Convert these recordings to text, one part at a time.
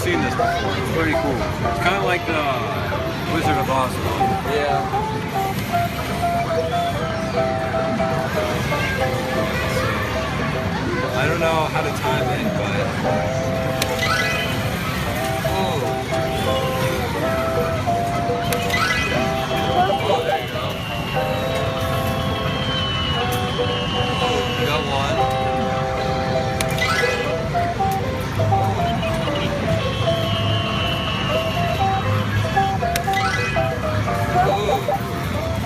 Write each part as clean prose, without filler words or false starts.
seen this before. It's pretty cool. It's kind of like the Wizard of Oz one. Yeah. I don't know how to time it, but... Oh, there you go. You got one.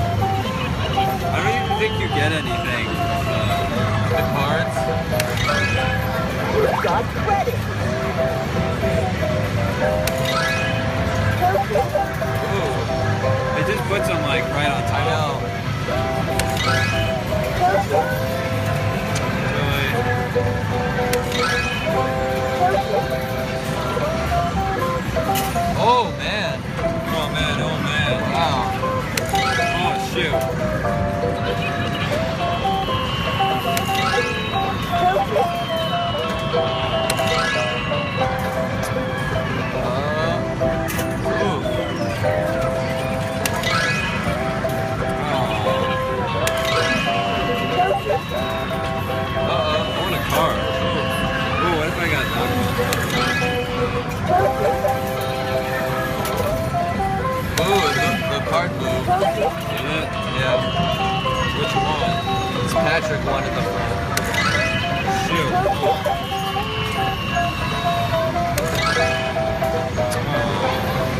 I don't even think you get anything. The cards. Got credit. Ooh, It just puts them like right on I top. know. Really. Oh man. Oh man, oh man. Wow. Oh shoot. Ooh. I want a car. Ooh, what if I got that Ooh, the card moved. one? Did it? Yeah. Which one? It's Patrick one in the front. Shoot.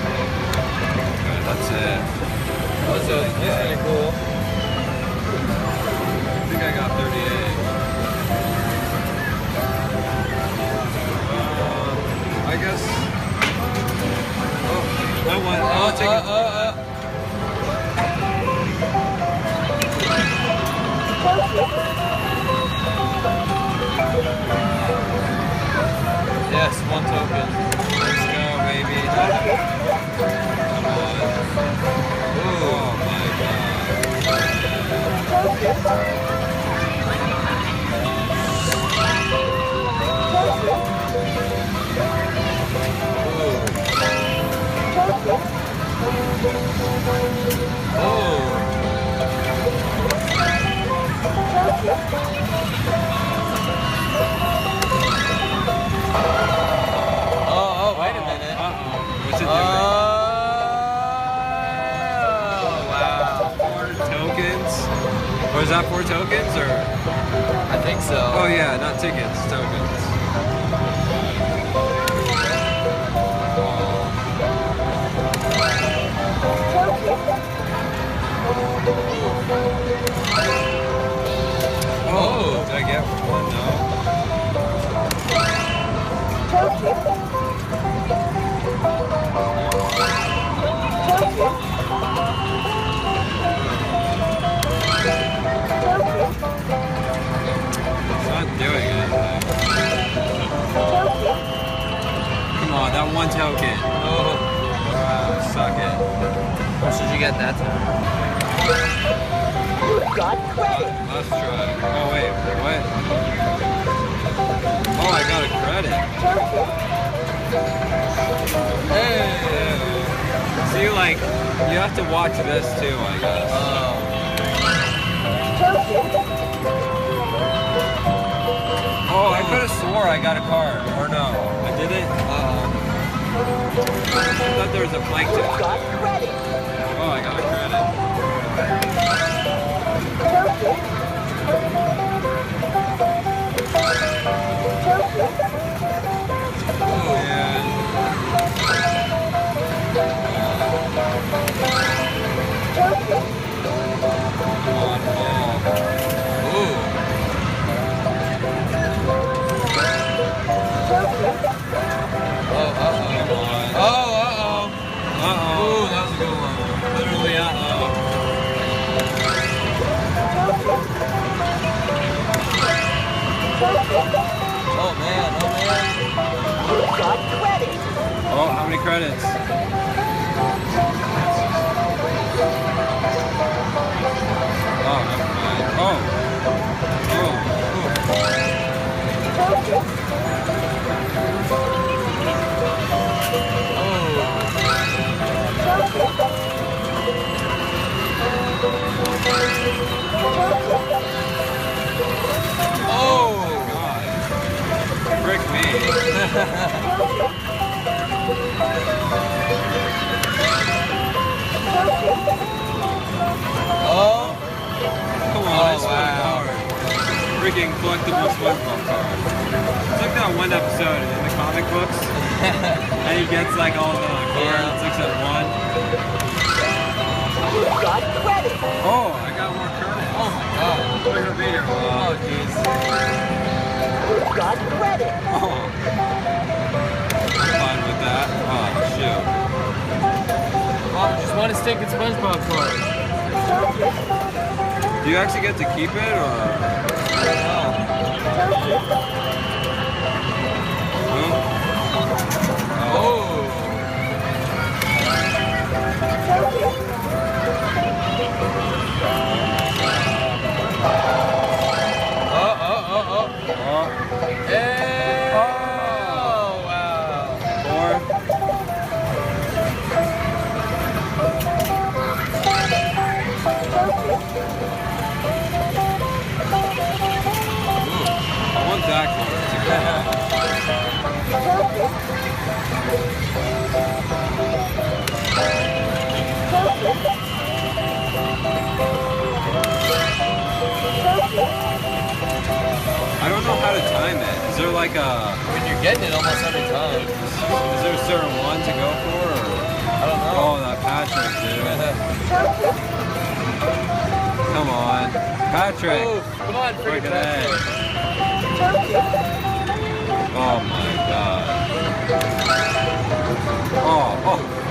Okay, that's it. That's pretty cool. I think I got 38. I guess. Oh, that one. I'll take it. Yes, one token. Let's go, baby. Come on. Oh my Oh, wait a minute. What's it doing? Oh, wow. 4 tokens? Or is that 4 tokens or? I think so. Oh yeah, not tickets, tokens. Oh, did I get one? No. It's not doing anything. Come on, that one token. Oh, Wow, suck it. how much did you get that time? Got credit. Let's try. Oh wait, what? Oh, I got a credit. Hey! See, like, you have to watch this too, I guess. Oh, I could have swore I got a card. Or no, I didn't. I thought there was a blank ticket. Got credit. Oh, I got a credit. Oh, yeah. Come on, ball. Ooh. Oh, Come on. Oh, uh-oh. Uh-oh. Ooh, that was a good one. Literally, uh-oh. Oh, man. Oh, man. Got credit. Oh, how many credits? Oh, never mind. Oh. Oh. Oh. Come on, Oh, I swear to wow. God. Freaking collectible SpongeBob card. It's like that one episode in the comic books, and he gets like all the cards except one. You got credit. Oh, I got more cards. Oh my god. Look at the video. Oh jeez. You got credit. Oh. I'm fine with that. Oh, shoot. Mom, just want to stick in SpongeBob card. Do you actually get to keep it, or? I don't know. No? Oh. Oh. Hey. Oh, wow. Four. I want that I don't know how to time it. Is there like a... When you're getting it almost every time. Is there a certain one to go for? Or? I don't know. Oh, that Patrick, dude. Come on. Patrick. Oh, come on, Look freaking at that. Patrick. Oh my god. Oh, oh.